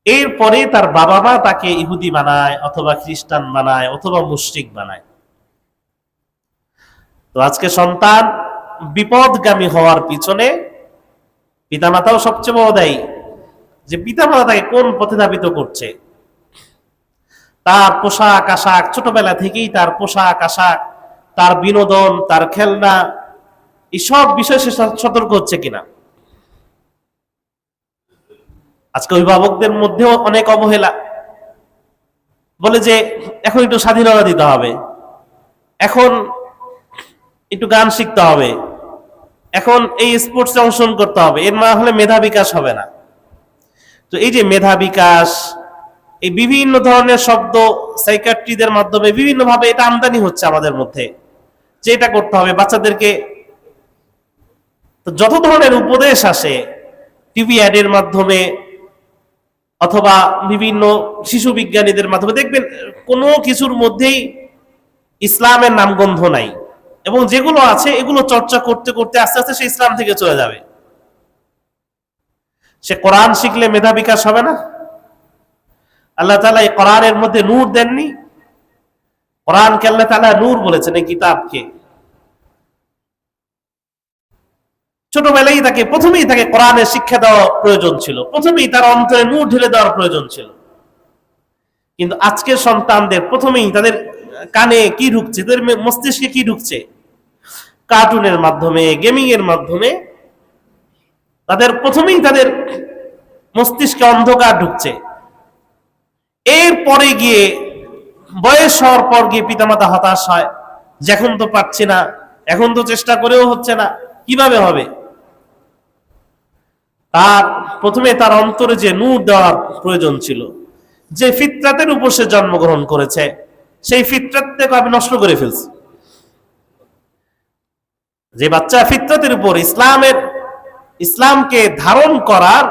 এরপরে তার বাবা মা তাকে ইহুদি বানায় অথবা খ্রিস্টান বানায় অথবা মুশরিক বানায়। তো আজকে সন্তান বিপদগামী হওয়ার পিছনে পিতামাতাও সবচেয়ে বড় দায়ী, যে পিতামাতা তাকে কোন পথে ধাবিত করছে। তার পোশাক আশাক, ছোটবেলা থেকেই তার পোশাক আশাক, তার বিনোদন, তার খেলনা, এইসব বিষয়ে সে সতর্ক হচ্ছে কিনা। আজকে অভিভাবকদের মধ্যেও অনেক অবহেলা, বলে যে এখন একটু স্বাধীনতা দিতে হবে, এখন একটু গান শিখতে হবে, এখন এই স্পোর্টসে অংশগ্রহণ করতে হবে, এর না হলে মেধা বিকাশ হবে না। তো এই যে মেধা বিকাশ, এই বিভিন্ন ধরনের শব্দ সাইকিয়াট্রিদের মাধ্যমে বিভিন্ন ভাবে এটা আমদানি হচ্ছে আমাদের মধ্যে, যে এটা করতে হবে বাচ্চাদেরকে। তো যত ধরনের উপদেশ আসে টিভি অ্যাডের মাধ্যমে অথবা বিভিন্ন শিশু বিজ্ঞানীদের মাধ্যমে, দেখবেন কোনো কিছুর মধ্যেই ইসলামের নামগন্ধ নাই, এবং যেগুলো আছে এগুলো চর্চা করতে করতে আস্তে আস্তে সে ইসলাম থেকে চলে যাবে। সে কোরআন শিখলে মেধা বিকাশ হবে না? আল্লাহ তাআলা এই কোরআনের মধ্যে নূর দেননি? কোরআনকে আল্লাহ তাআলা নূর বলেছেন, এই কিতাবকে। ছোটবেলায় তাকে প্রথমেই তাকে কোরআনের শিক্ষা দেওয়া প্রয়োজন ছিল, প্রথমেই তার অন্তরে নূর ঢেলে দেওয়ার প্রয়োজন ছিল। কিন্তু আজকের সন্তানদের প্রথমেই তাদের কানে কি ঢুকছে, তাদের মস্তিষ্কে কি ঢুকছে? কার্টুনের মাধ্যমে, গেমিং এর মাধ্যমে তাদের প্রথমেই তাদের মস্তিষ্কে অন্ধকার ঢুকছে। এরপরে গিয়ে বয়স হওয়ার পর গিয়ে পিতামাতা হতাশ হয় যে এখন তো পারছি না, এখন তো চেষ্টা করেও হচ্ছে না, কিভাবে হবে? তার প্রথমে তার অন্তরে যে নূর দেওয়ার প্রয়োজন ছিল, যে ফিতরাতের উপর সে জন্মগ্রহণ করেছে, সেই ফিতরাতটাকে আমি নষ্ট করে ফেলছি। যে বাচ্চা ফিতরাতের উপর ইসলামকে ধারণ করার,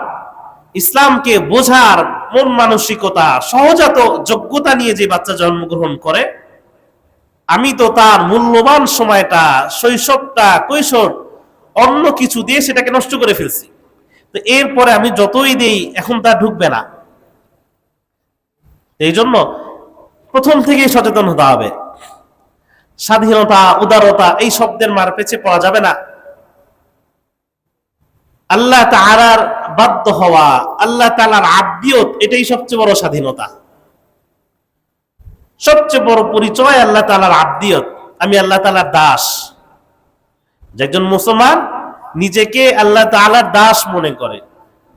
ইসলামকে বোঝার মন মানসিকতা, সহজাত যোগ্যতা নিয়ে যে বাচ্চা জন্মগ্রহণ করে, আমি তো তার মূল্যবান সময়টা, শৈশবটা, কৈশোর অন্য কিছু দিয়ে সেটাকে নষ্ট করে ফেলছি। তো এরপরে আমি যতই দেই এখন তা ঢুকবে না। এই জন্য প্রথম থেকেই সচেতন হতে হবে। স্বাধীনতা, উদারতা এই শব্দের মার পেছে পড়া যাবে না। আল্লাহ তাআলার বাধ্য হওয়া, আল্লাহ তাআলার আবদিয়ত, এটাই সবচেয়ে বড় স্বাধীনতা, সবচেয়ে বড় পরিচয় আল্লাহ তাআলার আবদিয়ত। আমি আল্লাহ তাআলার দাস। যে একজন মুসলমান নিজেকে আল্লাহ তাআলার দাস মনে করে,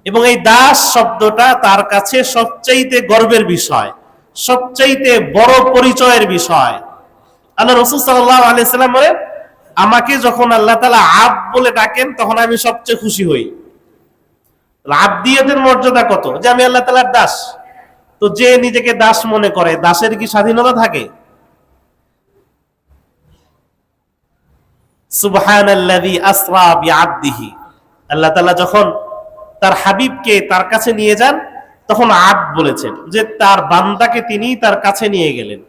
এবং এই দাস শব্দটা তার কাছে সবচাইতে গর্বের বিষয়, সবচাইতে বড় পরিচয়ের বিষয়। আল্লাহ রাসূল সাল্লাল্লাহু আলাইহি সাল্লাম বলেন, আমাকে যখন আল্লাহ তাআলা আব্দ বলে ডাকেন তখন আমি সবচেয়ে খুশি হই। আবদিয়তের মর্যাদা কত, যে আমি আল্লাহ তাআলার দাস। তো যে নিজেকে দাস মনে করে, দাসের কি স্বাধীনতা থাকে? সুবহানাল্লাযী আসরা বিআবদিহি, আল্লাহ তাআলা যখন তার হাবিবকে তার কাছে নিয়ে যান তখন আব্দ বলেছেন, যে তার বান্দাকে তিনি তার কাছে নিয়ে গেলেন।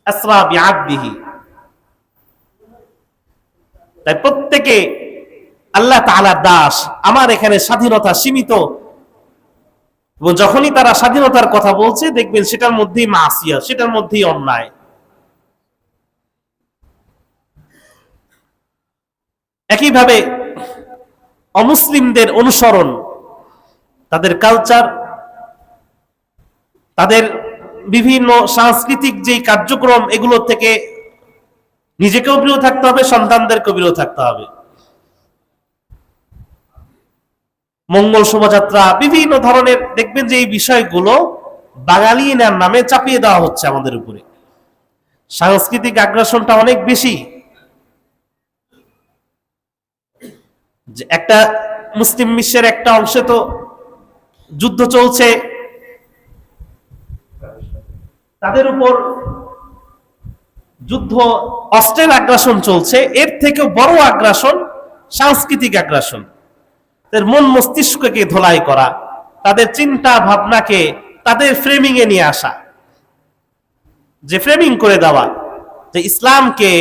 আসরা বিআবদিহি। তাই প্রত্যেকে আল্লাহ তাআলার দাস। আমার এখানে স্বাধীনতা সীমিত, এবং যখনই তারা স্বাধীনতার কথা বলছে দেখবেন সেটার মধ্যেই মাসিয়া, সেটার মধ্যেই অন্যায়। একইভাবে অমুসলিমদের অনুসরণ, তাদের কালচার, তাদের বিভিন্ন সাংস্কৃতিক যে কার্যক্রম, এগুলো থেকে নিজেকেও বিরত থাকতে হবে, সন্তানদেরকেও বিরত থাকতে হবে। মঙ্গল শোভাযাত্রা, বিভিন্ন ধরনের দেখবেন যে এই বিষয়গুলো বাঙালিয়ানার নামে চাপিয়ে দেওয়া হচ্ছে আমাদের উপরে। সাংস্কৃতিক আগ্রাসনটা অনেক বেশি। যে একটা মুসলিম বিশ্বের একটা অংশে তো যুদ্ধ চলছে, তাদের উপর যুদ্ধ, অস্ত্রের আগ্রাসন চলছে। এর থেকেও বড় আগ্রাসন সাংস্কৃতিক আগ্রাসন। তাদের মন মস্তিষ্ককে ধোলাই করা, তাদের চিন্তা ভাবনাকে তাদের ফ্রেমিং এ নিয়ে আসা, যে ফ্রেমিং করে দেওয়া, যে ইসলামকে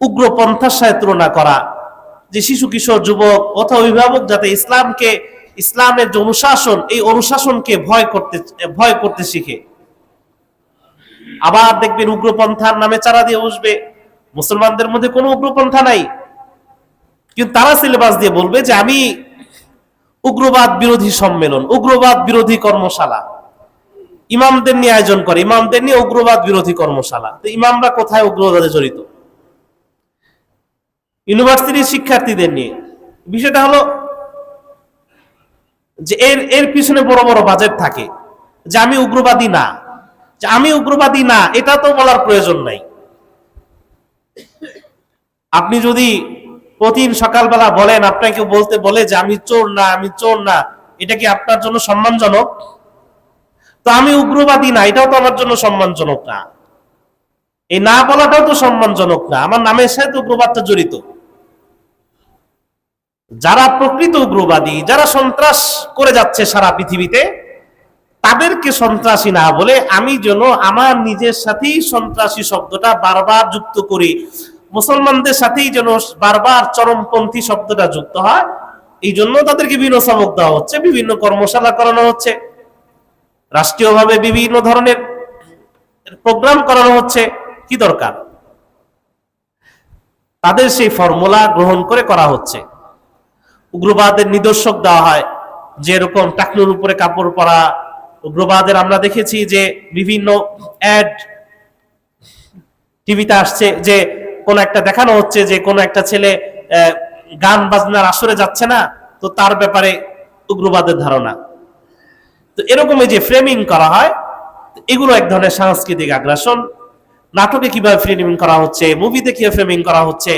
উগ্রপন্থার সাথে তুলনা করা, যে শিশু কিশোর যুবক অথবা অভিভাবক যাতে ইসলামকে ইসলামের যে অনুশাসন, এই অনুশাসনকে ভয় করতে শিখে। আবার দেখবেন উগ্রপন্থার নামে চারা দিয়ে বসবে। মুসলমানদের মধ্যে কোনো উগ্রপন্থা নাই, কিন্তু তারা সিলেবাস দিয়ে বলবে যে আমি উগ্রবাদ বিরোধী সম্মেলন, উগ্রবাদ বিরোধী কর্মশালা ইমামদের নিয়ে আয়োজন করে, ইমামদের নিয়ে উগ্রবাদ বিরোধী কর্মশালা। তো ইমামরা কোথায় উগ্রবাদে জড়িত? ইউনিভার্সিটির শিক্ষার্থীদের নিয়ে। বিষয়টা হলো যে এর পিছনে বড় বড় বাজেট থাকে, যে আমি উগ্রবাদী না, যে আমি উগ্রবাদী না এটা তো বলার প্রয়োজন নাই। আপনি যদি প্রতিদিন সকালবেলা বলেন, আপনাকে বলতে বলে যে আমি চোর না, আমি চোর না, এটা কি আপনার জন্য সম্মানজনক? তো আমি উগ্রবাদী না এটাও তো আমার জন্য সম্মানজনক না। এই না বলাটাও তো সম্মানজনক না, আমার নামের সাথে উগ্রবাদটা জড়িত। যারা প্রকৃত উগ্রবাদী, যারা সন্ত্রাস করে যাচ্ছে সারা পৃথিবীতে, তাদেরকে সন্ত্রাসী না বলে আমি যেন আমার নিজের সাথেই সন্ত্রাসী শব্দটা বারবার যুক্ত করি, মুসলমানদের সাথেই যেন বারবার চরমপন্থী শব্দটা যুক্ত হয়, এই জন্য তাদেরকে বিভিন্ন সবক দেওয়া হচ্ছে, বিভিন্ন কর্মশালা করানো হচ্ছে, রাষ্ট্রীয়ভাবে বিভিন্ন ধরনের প্রোগ্রাম করানো হচ্ছে। কি দরকার? তাদের সেই ফর্মুলা গ্রহণ করে করা হচ্ছে। উগ্রবাদের নিদর্শক দেওয়া হয়, যেরকম টাকনুর উপরে কাপড় পরা। উগ্রবাদের আমরা দেখেছি যে বিভিন্ন অ্যাড টিভিতে আসছে, যে কোন একটা দেখানো হচ্ছে যে কোন একটা ছেলে গান বাজনার আসরে যাচ্ছে না, তো তার ব্যাপারে উগ্রবাদের ধারণা। তো এরকম এই যে ফ্রেমিং করা হয়, এগুলো এক ধরনের সাংস্কৃতিক আগ্রাসন। নাটকে কিভাবে ফ্রেমিং করা হচ্ছে, মুভিতে কিভাবে ফ্রেমিং করা হচ্ছে,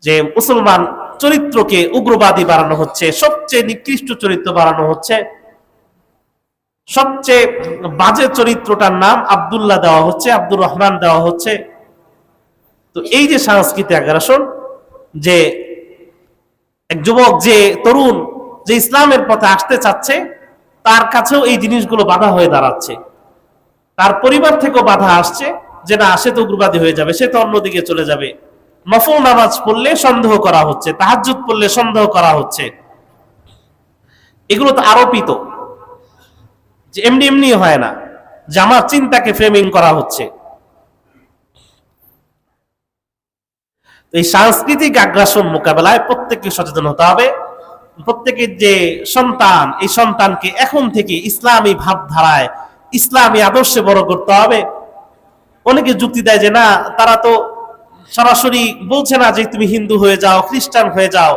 যে মুসলমান চরিত্রকে উগ্রবাদী বানানো হচ্ছে, সবচেয়ে নিকৃষ্ট চরিত্র বানানো হচ্ছে, সবচেয়ে বাজে চরিত্রটার নাম আব্দুল্লাহ দেওয়া হচ্ছে, আব্দুর রহমান দেওয়া হচ্ছে। তো এই যে সাংস্কৃতিক আগ্রাসন, যে এক যুবক, যে তরুণ, যে ইসলামের পথে আসতে চাচ্ছে, তার কাছেও এই জিনিসগুলো বাধা হয়ে দাঁড়াচ্ছে। তার পরিবার থেকেও বাধা আসছে যে না, সে তো উগ্রবাদী হয়ে যাবে, সে তো অন্যদিকে চলে যাবে। নফল নামাজ পড়লে সন্দেহ করা হচ্ছে, তাহাজ্জুদ পড়লে সন্দেহ করা হচ্ছে। এগুলো তো আরোপিত, যে এমনি এমনি হয় না, যে আমার চিন্তাকে ফ্রেমিং করা হচ্ছে। এই সাংস্কৃতিক আগ্রাসন মোকাবেলায় প্রত্যেককে সচেতন হতে হবে। প্রত্যেকের যে সন্তান, এই সন্তানকে এখন থেকে ইসলামী ভাবধারায়, ইসলামী আদর্শে বড় করতে হবে। অনেকে যুক্তি দেয় যে না, তারা তো সরাসরি বলছে না যে তুমি হিন্দু হয়ে যাও, খ্রিস্টান হয়ে যাও,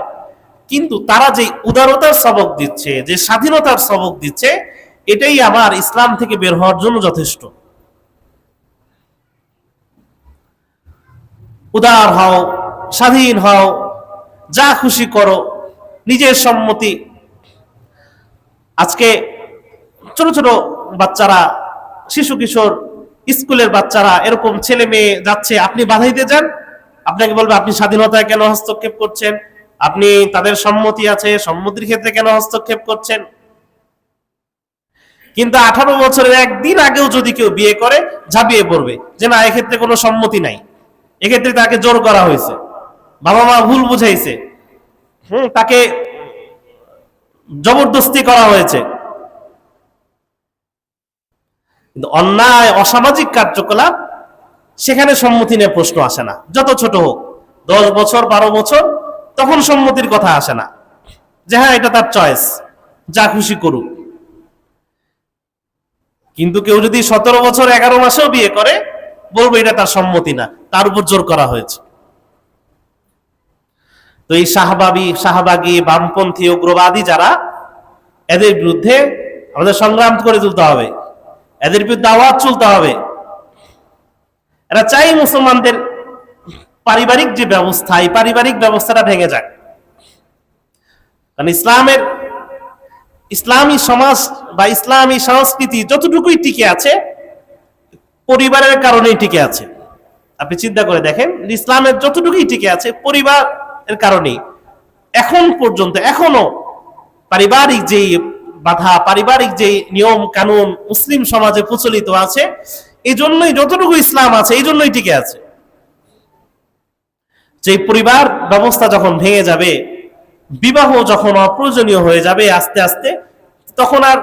কিন্তু তারা যে উদারতার সবক দিচ্ছে, যে স্বাধীনতার সবক দিচ্ছে, এটাই আমার ইসলাম থেকে বের হওয়ার জন্য যথেষ্ট। উদার হও, স্বাধীন হও, যা খুশি করো, নিজের সম্মতি। আজকে ছোট ছোট বাচ্চারা, শিশু কিশোর, স্কুলের বাচ্চারা, এরকম ছেলে মেয়ে যাচ্ছে, আপনি বাধা দিতে যান, আপনাকে বলবে আপনি স্বাধীনতায় কেন হস্তক্ষেপ করছেন, আপনি তাদের সম্মতি আছে, সম্মতির ক্ষেত্রে কেন হস্তক্ষেপ করছেন। কিন্তু 18 বছরের একদিন আগেও যদি কেউ বিয়ে করে, ঝাঁপিয়ে পড়বে যে না, এক্ষেত্রে কোনো সম্মতি নাই, এক্ষেত্রে তাকে জোর করা হয়েছে, বাবা মা ভুল বুঝাইছে, তাকে জবরদস্তি করা হয়েছে। কিন্তু অন্যায় অসামাজিক কার্যকলাপ, সেখানে সম্মতি নিয়ে প্রশ্ন আসে না, যত ছোট হোক, 10 বছর 12 বছর, তখন সম্মতির কথা আসে না, যে হ্যাঁ এটা তার চয়েস, যা খুশি করুক। কিন্তু কেউ যদি 17 বছর 11 মাসেও বিয়ে করে, বলবো এটা তার সম্মতি না, তার উপর জোর করা হয়েছে। তো এই শাহবাগী বামপন্থী উগ্রবাদী যারা, এদের বিরুদ্ধে আমাদের সংগ্রাম করে তুলতে হবে, এদের বিরুদ্ধে আওয়াজ তুলতে হবে। এরা চাই মুসলমানদের পারিবারিক যে ব্যবস্থা, এই পারিবারিক ব্যবস্থাটা ভেঙে যাক। কারণ ইসলামী সমাজ বা ইসলামী সংস্কৃতি যতটুকুই টিকে আছে, পরিবারের কারণেই টিকে আছে। আপনি চিন্তা করে দেখেন, ইসলামের যতটুকুই টিকে আছে পরিবারের কারণেই। এখন পর্যন্ত এখনো পারিবারিক যে বাধা, পারিবারিক যে নিয়ম কানুন মুসলিম সমাজে প্রচলিত আছে, এই জন্যই যতটুকু ইসলাম আছে এই জন্যই টিকে আছে। যে পরিবার ব্যবস্থা যখন ভেঙে যাবে, বিবাহ যখন অপ্রয়োজনীয় হয়ে যাবে আস্তে আস্তে, তখন আর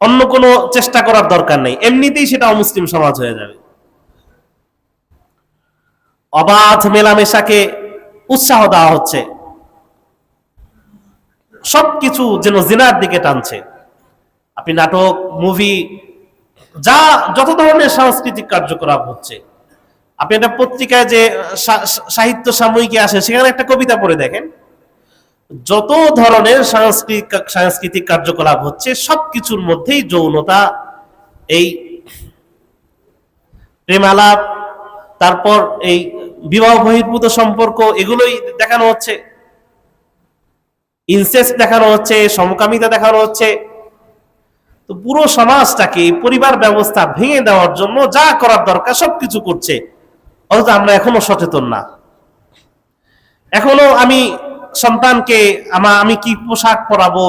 অন্য কোনো চেষ্টা করার দরকার নেই, এমনিতেই সেটা অমুসলিম সমাজ হয়ে যাবে। অবাধ মেলামেশাকে উৎসাহ দেওয়া হচ্ছে, সবকিছু যেন জিনার দিকে টানছে। আপনি নাটক, মুভি, যত ধরনের সাংস্কৃতিক কার্যকলাপ হচ্ছে, আপনি একটা পত্রিকায় যে সাহিত্য সাময়িকী আসে সেখানে একটা কবিতা পড়ে দেখেন, যত ধরনের সাংস্কৃতিক কার্যকলাপ হচ্ছে সবকিছুর মধ্যেই যৌনতা, এই প্রেমালাপ, তারপর এই বিবাহ বহির্ভূত সম্পর্ক, এগুলোই দেখানো হচ্ছে। ইনসেস্ট দেখানো হচ্ছে, সমকামিতা দেখানো হচ্ছে। তো পুরো সমাজটাকে, পরিবার ব্যবস্থা ভেঙে দেওয়ার জন্য যা করার দরকার সবকিছু করছে, অথচ আমরা এখনো সচেতন না। এখনো আমি সন্তানকে আমি কি পোশাক পরাবো,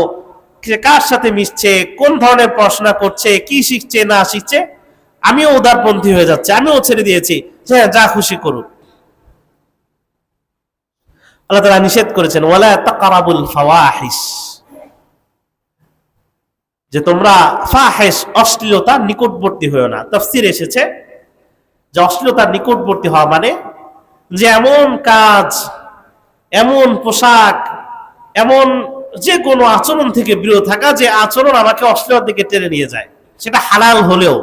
কার সাথে মিশছে, কোন ধরনের পড়াশোনা করছে, কি শিখছে না শিখছে, আমিও উদারপন্থী হয়ে যাচ্ছে, আমিও ছেড়ে দিয়েছি যে যা খুশি করুক। আল্লাহ তাআলা নিষেধ করেছেন ওয়ালা তাকরাবুল ফাওয়াহিশ, যে তোমরা ফাহিশ অশ্লীলতার নিকটবর্তী হয়ো না। তাফসীরে এসেছে যে অশ্লীলতার নিকটবর্তী হওয়া মানে যে এমন কাজ, এমন পোশাক, এমন যে কোনো আচরণ থেকে বিরত থাকা যে আচরণ আমাকে অশ্লীলতার দিকে টেনে নিয়ে যায়। সেটা হালাল হলেও,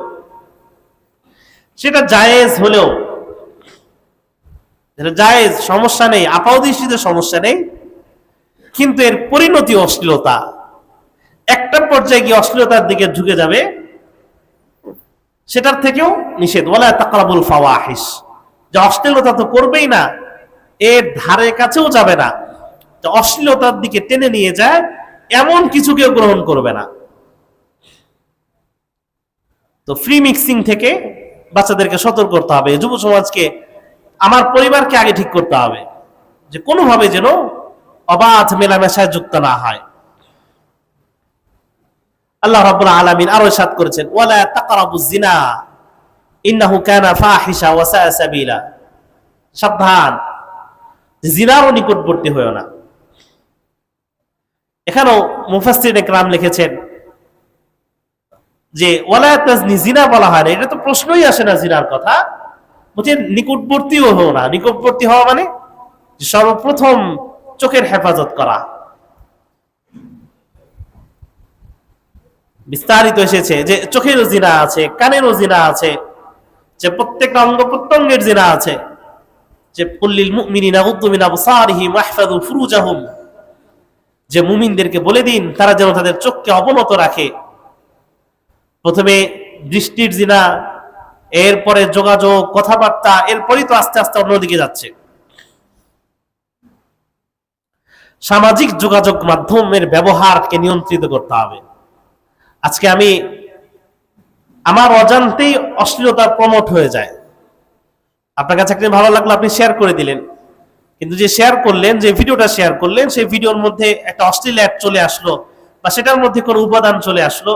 সেটা জায়েজ হলেও, জায়েজ সমস্যা নেই, আপাতদৃষ্টিতে সমস্যা নেই, কিন্তু এর পরিণতি অশ্লীলতা, একটা পর্যায়ে গিয়ে অশ্লীলতার দিকে ঝুঁকে যাবে, সেটার থেকেও নিষেধ। ওয়ালা তাকরাবুল ফাওয়াহিশ, যে অশ্লীলতা তো করবেই না, এর ধারে কাছেও যাবে না, অশ্লীলতার দিকে টেনে নিয়ে যায় এমন কিছু কেউ গ্রহণ করবে না। তো ফ্রি মিক্সিং থেকে বাচ্চাদেরকে সতর্ক করতে হবে, যুব সমাজকে, আমার পরিবারকে আগে ঠিক করতে হবে যে কোনোভাবে যেন অবাধ মেলামেশায় যুক্ত না হয়। আল্লাহ রাব্বুল আলামিন আরো ইরশাদ করেছেন ওয়ালা তাকরাবুজ জিনা ইন্নাহু কানা ফাহিশা ওয়া সাআ সাবিলা, সাবধান, জিনারও নিকটবর্তী হয়ো না। এখানেও মুফাসসিরিনে কেরাম লিখেছেন যে ওয়ালা তাজনি, জিনা বলা হয় না, এটা তো প্রশ্নই আসে না জিনার কথা, বলছে নিকটবর্তীও হও না। নিকটবর্তী হওয়া মানে সর্বপ্রথম চোখের হেফাজত করা। বিস্তারিত এসেছে যে চোখেরও জিনা আছে, কানেরও জিনা আছে, যে প্রত্যেকটা অঙ্গ প্রত্যঙ্গের জিনা আছে। যে কুল্লিল মুমিনিনা ইয়াগুদ্দু মিন আবসারিহিম ওয়াহফাযু ফুরুজাহুম, যে মুমিনদেরকে বলে দিন তারা যেন তাদের চোখকে অবনত রাখে। প্রথমে দৃষ্টির জিনা, এরপরে যোগাযোগ, কথাবার্তা, এরপরই তো আস্তে আস্তে অন্যদিকে যাচ্ছে। সামাজিক যোগাযোগ মাধ্যমের ব্যবহারকে নিয়ন্ত্রিত করতে হবে। আজকে আমার অজান্তেই অশ্লীলতা প্রমোট হয়ে যায়। আপনার কাছে একটা ভালো লাগলো, আপনি শেয়ার করে দিলেন, কিন্তু যে শেয়ার করলেন, যে ভিডিওটা শেয়ার করলেন, সেই ভিডিওর মধ্যে একটা অশ্লীল অ্যাড চলে আসলো বা সেটার মধ্যে কোনো উপাদান চলে আসলো,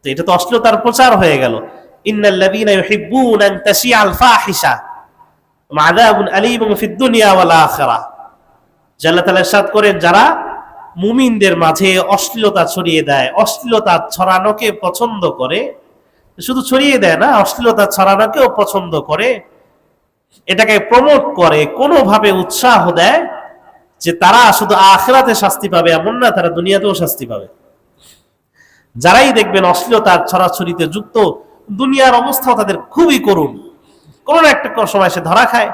তো এটা তো অশ্লীলতার প্রচার হয়ে গেল। ইন্নাল্লাযীনা ইউহিব্বুনা আন তাশিআল ফাহিশা ওয়া আযাবুন আলীমুন ফিদ দুনিয়া ওয়াল আখিরাহ। আল্লাহ তাআলা ইরশাদ করেন, যারা মুমিনদের মাঝে অশ্লীলতা ছড়িয়ে দেয়, অশ্লীলতা ছড়ানোকে পছন্দ করে, শুধু ছড়িয়ে দেয় না, অশ্লীলতা ছড়ানোকেও পছন্দ করে, এটাকে প্রমোট করে, কোনোভাবে উৎসাহ দেয়, যে তারা শুধু আখিরাতে শাস্তি পাবে এমন না, তারা দুনিয়াতেও শাস্তি পাবে। যারাই দেখবেন অশ্লীলতার ছড়াছড়িতে যুক্ত, দুনিয়ার অবস্থাও তাদের খুবই করুণ, কোনো না একটা সময় সে ধরা খায়,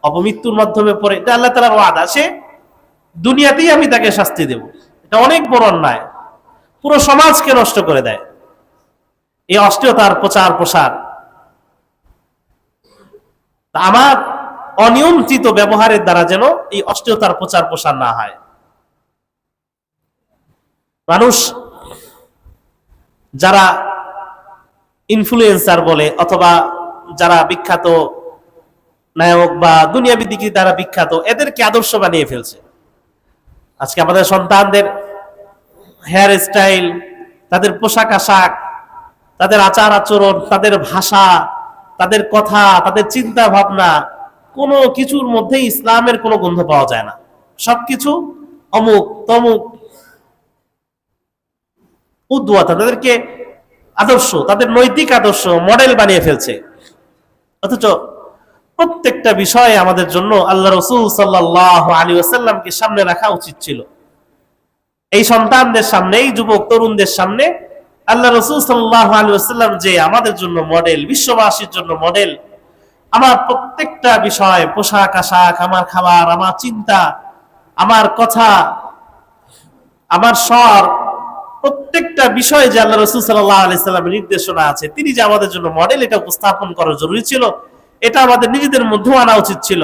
অপমৃত্যুর মাধ্যমে পড়ে। এটা আল্লাহ তাআলার ওয়াদা, সে দুনিয়াতেই আমি তাকে শাস্তি দেব। এটা অনেক বড় অন্যায়, পুরো সমাজকে নষ্ট করে দেয় এই অশ্লীলতার প্রচার প্রসার। আমার অনিয়ন্ত্রিত ব্যবহারের দ্বারা যেন এই অশ্লীলতার প্রচার প্রসার না হয়। মানুষ যারা ইনফ্লুয়েন্সার বলে, অথবা যারা বিখ্যাত নায়ক বা দুনিয়াবি দিকে যারা বিখ্যাত, এদেরকে আদর্শ বানিয়ে ফেলছে। আজকে আমাদের সন্তানদের হেয়ার স্টাইল, তাদের পোশাক আশাক, তাদের আচার আচরণ, তাদের ভাষা, তাদের কথা, তাদের চিন্তা ভাবনা, কোনো কিছুর মধ্যে ইসলামের কোনো গন্ধ পাওয়া যায় না। সবকিছু অমুক তমুক, উদ্দুয়া, তাদেরকে আদর্শ, তাদের নৈতিক আদর্শ মডেল বানিয়ে ফেলছে। অথচ প্রত্যেকটা বিষয়ে আমাদের জন্য আল্লাহ রাসূল সাল্লাল্লাহু আলাইহি ওয়াসাল্লামকে সামনে রাখা উচিত ছিল। এই সন্তানদের সামনে, এই যুবক তরুণদের সামনে আল্লাহ রাসূল সাল্লাল্লাহু আলাইহি ওয়াসাল্লাম যে আমাদের জন্য মডেল, বিশ্ববাসীর জন্য মডেল, আমার প্রত্যেকটা বিষয়, পোশাক আশাক, আমার খাবার, আমার চিন্তা, আমার কথা, আমার স্বর, প্রত্যেকটা বিষয়ে যে আল্লাহ রাসূল সাল্লাল্লাহু আলাইহি ওয়াসাল্লামের নির্দেশনা আছে, তিনি যে আমাদের জন্য মডেল, এটা উপস্থাপন করা জরুরি ছিল। এটা আমাদের নিজেদের মধ্যেও আনা উচিত ছিল।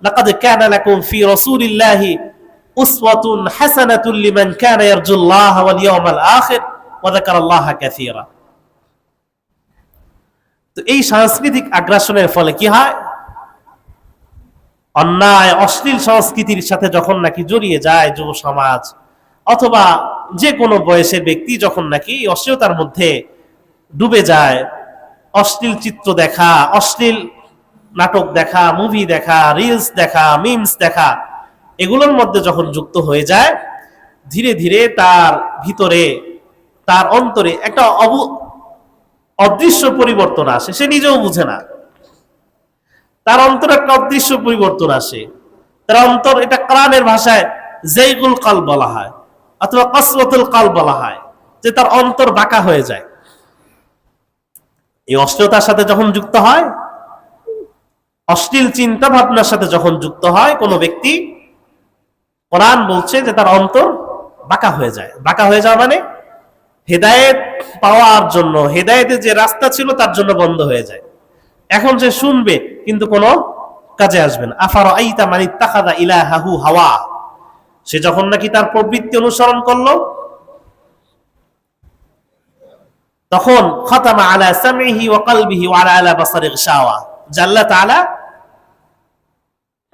লাকাদ কানা লাকুম ফি রাসূলিল্লাহি উসওয়াতুন হাসানাতুল লিমান কানা ইয়ারজুল্লাহ ওয়াল ইয়াউমাল আখির ওয়া যাকারাল্লাহা কাসীরা। তো এই সাংস্কৃতিক আগ্রাসনের ফলে কি হয়, অন্যায় অশ্লীল সংস্কৃতির সাথে যখন নাকি জড়িয়ে যায় যুব সমাজ অথবা যে কোনো বয়সের ব্যক্তি, যখন নাকি অশ্লীলতার মধ্যে ডুবে যায়, অশ্লীল চিত্র দেখা, অশ্লীল নাটক দেখা, মুভি দেখা, রিলস দেখা, মিমস দেখা, এগুলোর মধ্যে যখন যুক্ত হয়ে যায়, ধীরে ধীরে তার ভিতরে, তার অন্তরে একটা অদৃশ্য পরিবর্তন আসে। সে নিজেও বুঝে না, তার অন্তরে একটা অদৃশ্য পরিবর্তন আসে। তার অন্তর, এটা কোরআনের ভাষায় জাইগুল কলব বলা হয় অথবা কসওয়াতুল কলব বলা হয়, যে তার অন্তর বাঁকা হয়ে যায়। এই অশ্লীলতার সাথে যখন যুক্ত হয়, অশ্লীল চিন্তা ভাবনার সাথে যখন যুক্ত হয় কোনো ব্যক্তি, কোরআন বলছে যে তার অন্তর বাঁকা হয়ে যায়। বাঁকা হয়ে যাওয়া মানে হেদায়েত পাওয়ার জন্য, হেদায়েতের যে রাস্তা ছিল তার জন্য বন্ধ হয়ে যায়। এখন সে শুনবে কিন্তু কোনো কাজে আসবে না। আফারাআইতা মান ইত্তাখাযা ইলাহাহু হাওয়া, সে যখন নাকি তার প্রবৃত্তি অনুসরণ করলো, তখন খাতামা আলা সামইহি ওয়া কলবিহি ওয়া আলা বাসারিহি গিশাওয়া, আল্লাহ তাআলা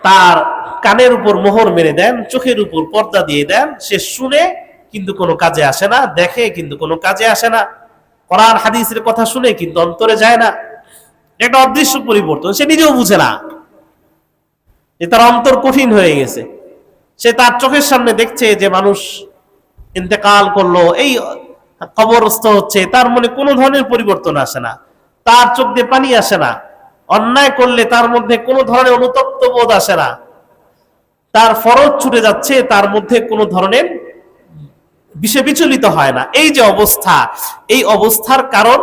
তার কানের উপর মোহর মেরে দেন, চোখের উপর পর্দা দিয়ে দেন। সে শুনে কিন্তু কোনো কাজে আসে না, দেখে কিন্তু কোনো কাজে আসে না, কোরআন হাদিসের কথা শুনে কিন্তু অন্তরে যায় না। একটা অদৃশ্য পরিবর্তন, সে নিজেও বুঝে না যে তার অন্তর কঠিন হয়ে গেছে। সে তার চোখের সামনে দেখছে যে মানুষ ইন্তেকাল করলো, এই কবরস্থ হচ্ছে, তার মনে কোনো ধরনের পরিবর্তন আসে না, তার চোখ দিয়ে পানি আসে না। অন্যায় করলে তার মধ্যে কোনো ধরনের অনুতপ্ত বোধ আসে না, তার ফরজ ছুটে যাচ্ছে, তার মধ্যে কোনো ধরনের বিষয় বিচলিত হয় না। এই যে অবস্থা, এই অবস্থার কারণ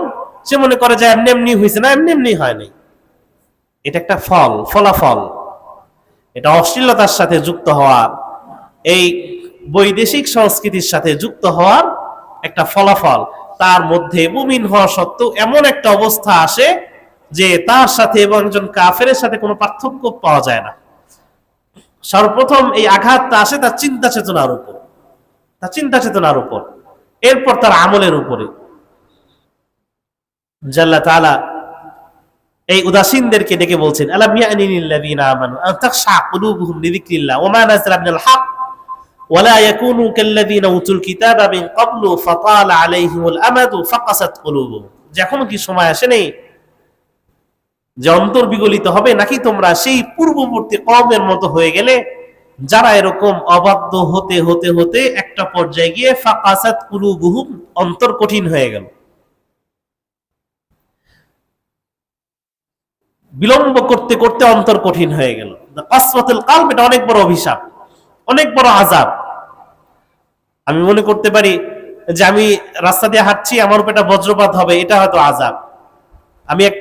সে মনে করে যে এমনি এমনি হয়েছে, না, এমনি এমনি হয়নি। এটা একটা ফলাফল, এটা অশ্লীলতার সাথে যুক্ত হওয়ার, এই বৈদেশিক সংস্কৃতির সাথে যুক্ত হওয়ার একটা ফলাফল। তার মধ্যে মুমিন হওয়া সত্ত্বেও এমন একটা অবস্থা আসে যে তার সাথে এবং একজন কাফেরের সাথে কোনো পার্থক্য পাওয়া যায় না। সর্বপ্রথম এই আঘাতটা আসে তার চিন্তা চেতনার উপর, তার চিন্তা চেতনার উপর, এরপর তার আমলের উপরে। আল্লাহ তাআলা এই উদাসীনদেরকে ডেকে বলছেন, আলাম ইয়ানিল্লাযীনা আমানু আন তাখশা কুলুবুহুম লিযিকরিল্লাহ ওয়া মা নাযালা মিনাল হক ওয়া লা ইয়াকুনু কাল্লাযীনা উতুল কিতাবা মিন ক্বাবলু ফাতালা আলাইহিমুল আমাদু ফাকাসাত কুলুবুহুম। যখন কি সময় আসে নেই যে অন্তর বিগলিত হবে, নাকি তোমরা সেই পূর্ববর্তী কওমের মতো হয়ে গেলে যারা এরকম অবাধ্য হতে হতে হতে একটা পর্যায়ে গিয়ে ফাকাসাত কুলুবুহুম, অন্তর কঠিন হয়ে গেল। বিলম্ব করতে করতে অন্তর কঠিন হয়ে গেল। কাসওয়াতুল কলব, এটা অনেক বড় অভিশাপ, অনেক বড় আযাব। আমি মনে করতে পারি যে আমি রাস্তা দিয়ে হাঁটছি, আমার উপর একটা বজ্রপাত হবে, এটা হয়তো আযাব।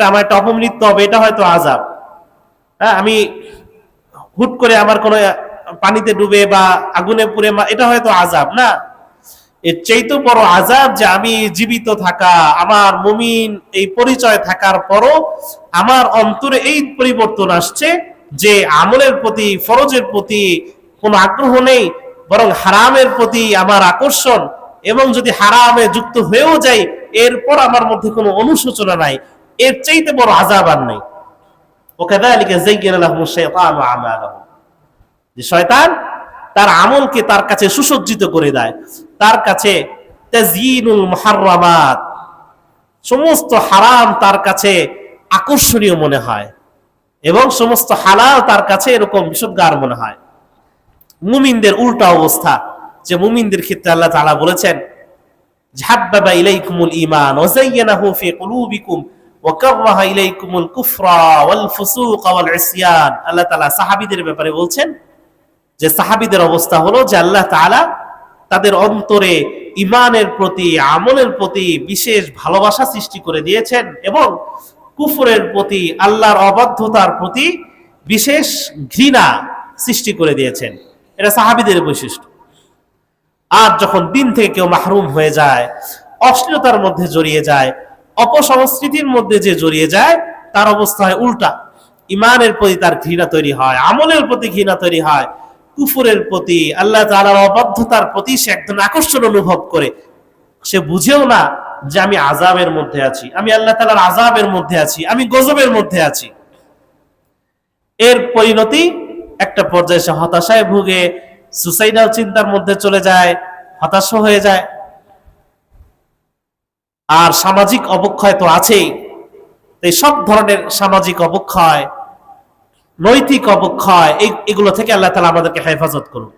আমার একটা অপমৃত্যু হবে, এটা হয়তো আযাব। হ্যাঁ, আমি হুট করে আমার কোনো পানিতে ডুবে বা আগুনে পুড়ে, এটা হয়তো আযাব না। এর চাইতেও বড় আযাব যে আমি জীবিত থাকা, আমার মুমিন এই পরিচয় থাকার পরও আমার অন্তরে এই পরিবর্তন আসছে যে আমলের প্রতি, ফরজের প্রতি কোনো আগ্রহ নেই, বরং হারামের প্রতি আমার আকর্ষণ, এবং যদি হারামে যুক্ত হয়েও যাই এরপর আমার মধ্যে কোনো অনুশোচনা নাই। এর চাইতে বড় আযাব আর নাই। ওয়াকাযালিকা যায়্যানা লাহুমুশ শাইতানু আমালাহুম, যে শয়তান তার আমলকে তার কাছে সুসজ্জিত করে দেয়, তার কাছে তাযয়ীনুল মুহাররামাত, সমস্ত হারাম তার কাছে আকর্ষণীয় মনে হয় এবং সমস্ত হালাল তার কাছে এরকম বিশুদ্ধগার মনে হয়। মুমিনদের উল্টা অবস্থা, যে মুমিনদের ক্ষেত্রে আল্লাহ তাআলা বলেছেন হাব্বাবা ইলাইকুমুল ঈমান ওয়া যায়্যানাহু ফি কুলুবিকুম ওয়া কাররাহা ইলাইকুমুল কুফরা ওয়াল ফুসুকা ওয়াল ইসয়ান। আল্লাহ তাআলা সাহাবীদের ব্যাপারে বলছেন যে সাহাবীদের অবস্থা হলো যে আল্লাহ তাআলা তাদের অন্তরে ঈমানের প্রতি, আমলের প্রতি বিশেষ ভালোবাসা সৃষ্টি করে দিয়েছেন এবং কুফরের প্রতি, আল্লাহর অবাধ্যতার প্রতি বিশেষ ঘৃণা সৃষ্টি করে দিয়েছেন। এটা সাহাবীদের বৈশিষ্ট্য। আর যখন দিন থেকে কেউ মাহরুম হয়ে যায়, অশ্লীলতার মধ্যে জড়িয়ে যায়, অপসংস্কৃতির মধ্যে যে জড়িয়ে যায়, তার অবস্থা হয় উল্টা। ইমানের প্রতি তার ঘৃণা তৈরি হয়, আমলের প্রতি ঘৃণা তৈরি হয়, কুফরের প্রতি, আল্লাহ তাআলার অবাধ্যতার প্রতি সে একদম আকর্ষণ অনুভব করে। সে বুঝেও না যে আমি আযাবের মধ্যে আছি, আমি আল্লাহ তাআলার আযাবের মধ্যে আছি, আমি গজবের মধ্যে আছি। এর পরিণতি একটা পর্যায়ে সে হতাশায় ভুগে, সুসাইডাল চিন্তার মধ্যে চলে যায়, হতাশ হয়ে যায়। আর সামাজিক অবক্ষয় তো আছেই। এই সব ধরনের সামাজিক অবক্ষয়, নৈতিক অবক্ষয়, এগুলো থেকে আল্লাহ তাআলা আমাদেরকে হেফাজত করুন।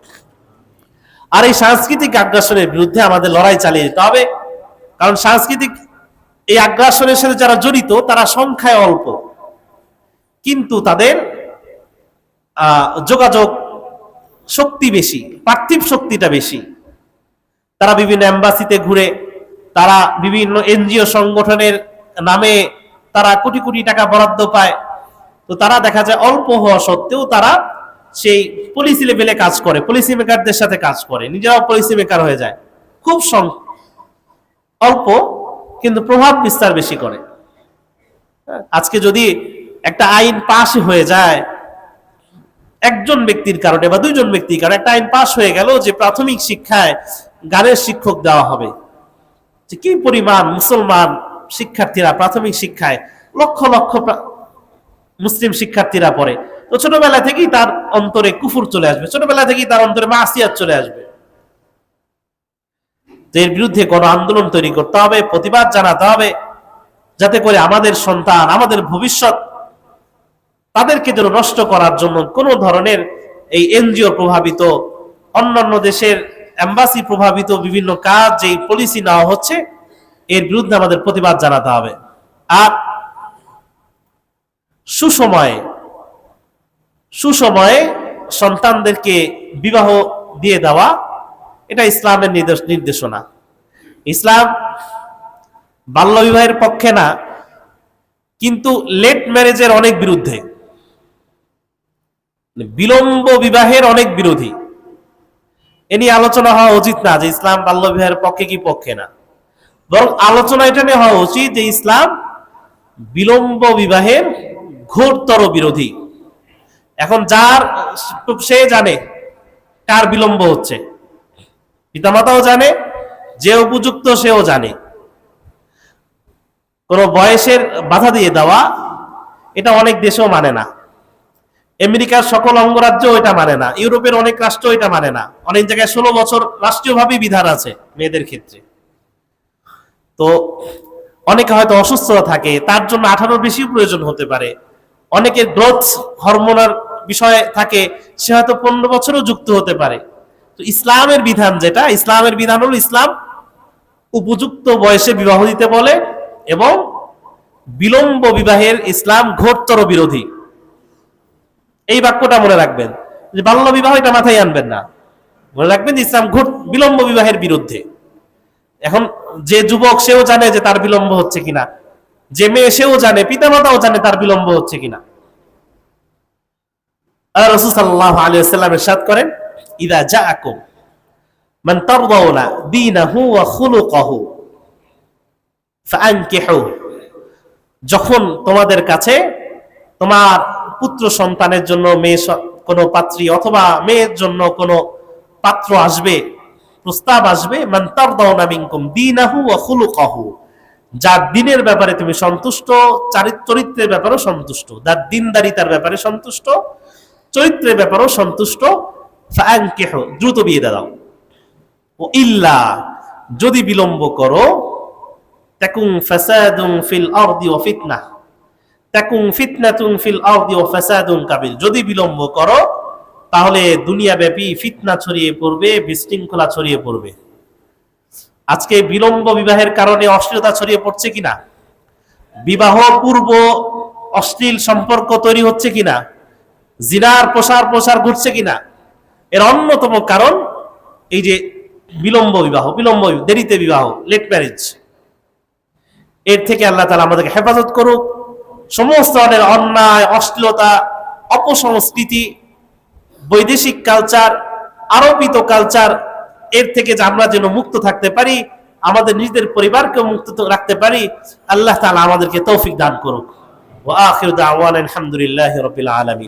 আর এই সাংস্কৃতিক আগ্রাসনের বিরুদ্ধে আমাদের লড়াই চালিয়ে যেতে হবে। কারণ সাংস্কৃতিক এই আগ্রাসনের সাথে যারা জড়িত তারা সংখ্যায় অল্প, কিন্তু তাদের যোগাযোগ শক্তি বেশি, পার্থিব শক্তিটা বেশি। তারা বিভিন্ন এম্বাসিতে ঘুরে, তারা বিভিন্ন এনজিও সংগঠনের নামে তারা কোটি কোটি টাকা বরাদ্দ পায়। তো তারা দেখা যায় অল্প হওয়া সত্ত্বেও তারা সেই পলিসি লেভেলে কাজ করে, পলিসি মেকারদের সাথে কাজ করে, নিজেরাও পলিসি মেকার হয়ে যায়। খুব অল্প, কিন্তু প্রভাব বিস্তার বেশি করে। আজকে যদি একটা আইন পাস হয়ে যায় একজন ব্যক্তির কারণে বা দুইজন ব্যক্তির কারণে, একটা আইন পাস হয়ে গেল যে প্রাথমিক শিক্ষায় গানের শিক্ষক দেওয়া হবে, যে কি পরিমাণ মুসলমান শিক্ষার্থীরা প্রাথমিক শিক্ষায় লক্ষ লক্ষ মুসলিম শিক্ষার্থীরা পড়ে। তো ছোটবেলা থেকেই তার অন্তরে কুফর চলে আসবে, ছোটবেলা থেকেই তার অন্তরে মাসিয়াত চলে আসবে। এর বিরুদ্ধে কোন আন্দোলন তৈরি করতে হবে, প্রতিবাদ জানাতে হবে, যাতে করে আমাদের সন্তান, আমাদের ভবিষ্যৎ, তাদেরকে যেন নষ্ট করার জন্য কোন ধরনের এই এনজিও প্রভাবিত, অন্যান্য দেশের এম্বাসি প্রভাবিত বিভিন্ন কাজ, যে পলিসি নেওয়া হচ্ছে, এর বিরুদ্ধে আমাদের প্রতিবাদ জানাতে হবে। আর সুসময়ে সন্তানদেরকে বিবাহ দিয়ে দেওয়া, এটা ইসলামের নির্দেশনা। ইসলাম বাল্য বিবাহের পক্ষে না, কিন্তু লেট ম্যারেজের অনেক বিরুদ্ধে, বিলম্ব বিবাহের অনেক বিরোধী। এ নিয়ে আলোচনা হওয়া উচিত না যে ইসলাম বাল্য বিবাহের পক্ষে কি পক্ষে না, বরং আলোচনা এটা নিয়ে হওয়া উচিত যে ইসলাম বিলম্ব বিবাহের ঘোরতর বিরোধী। এখন যার, সে জানে কার বিলম্ব হচ্ছে, পিতামাতাও জানে, যে উপযুক্ত সেও জানে। কোন বয়সের বাধা দিয়ে দেওয়া, এটা অনেক দেশেও মানে না। আমেরিকার সকল অঙ্গরাজ্য এটা মানে না, ইউরোপের অনেক রাষ্ট্র এটা মানে না। অনেক জায়গায় 16 বছর রাষ্ট্রীয়ভাবেই বিধান আছে মেয়েদের ক্ষেত্রে। তো অনেকে হয়তো অসুস্থতা থাকে, তার জন্য 18 বেশি প্রয়োজন হতে পারে। অনেকের গ্রোথ হরমোনাল বিষয় থাকে, সে হয়তো 15 বছরও যুক্ত হতে পারে। তো ইসলামের বিধান যেটা, ইসলামের বিধান হলো ইসলাম উপযুক্ত বয়সে বিবাহ দিতে বলে, এবং বিলম্ব বিবাহের ইসলাম ঘোরতর বিরোধী। এই বাক্যটা মনে রাখবেন, যে বাল্য বিবাহ এটা মাথায় আনবেন না, মনে রাখবেন ইসলাম বিলম্ব বিবাহের বিরুদ্ধে। এখন যে যুবক সেও জানে যে তার বিলম্ব হচ্ছে কিনা, যে মেয়ে সেও জানে, পিতামাতাও জানে তার বিলম্ব হচ্ছে কিনা। আল্লাহ রাসূল সাল্লাল্লাহু আলাইহি ওয়াসাল্লাম ইরশাদ করেন, ইযা জাআকুম মান তারদাউনা দীনাহু ওয়া খুলুকাহু ফাআনকিহু। যখন তোমাদের কাছে তোমার পুত্র সন্তানের জন্য মেয়ে কোনো পাত্রী অথবা মেয়ের জন্য কোনো পাত্র আসবে, প্রস্তাব আসবে, মান তারদাউনা মিনকুম দীনাহু ওয়া খুলুকাহু, যার দিনের ব্যাপারে তুমি সন্তুষ্ট, চরিত্রের ব্যাপারেও সন্তুষ্ট, যার দিনদারিতার ব্যাপারে সন্তুষ্ট, চরিত্রের ব্যাপারেও সন্তুষ্ট, ফাআনকিহু, দ্রুত বিয়ে দাও। ও ইল্লা, যদি বিলম্ব করো, তাকুন ফাসাদুন ফিল আরদি ওয়া ফিতনাহ, তাকুন ফিতনাতুন ফিল আরদি ওয়া ফাসাদুন কাবীর, যদি বিলম্ব করো তাহলে দুনিয়াব্যাপী ফিতনা ছড়িয়ে পড়বে, বিশৃঙ্খলা ছড়িয়ে পড়বে। আজকে বিলম্ব বিবাহের কারণে অশ্লীলতা ছড়িয়ে পড়ছে কিনা, বিবাহ পূর্ব অশ্লীল সম্পর্ক তৈরি হচ্ছে কিনা, জিনার প্রসার ঘটছে কিনা, এর অন্যতম কারণ এই যে বিলম্ব বিবাহ, দেরিতে বিবাহ, লেট ম্যারেজ। এর থেকে আল্লাহ তাআলা আমাদেরকে হেফাজত করুক। সমস্ত ধরনের অন্যায়, অশ্লীলতা, অপসংস্কৃতি, বৈদেশিক কালচার, আরোপিত কালচার, এর থেকে আমরা যেন মুক্ত থাকতে পারি, আমাদের নিজেদের পরিবারকে মুক্ত রাখতে পারি, আল্লাহ তাআলা আমাদেরকে তৌফিক দান করুক। ওয়া আখিরু দাওয়ানা আলহামদুলিল্লাহি রাব্বিল আলামিন।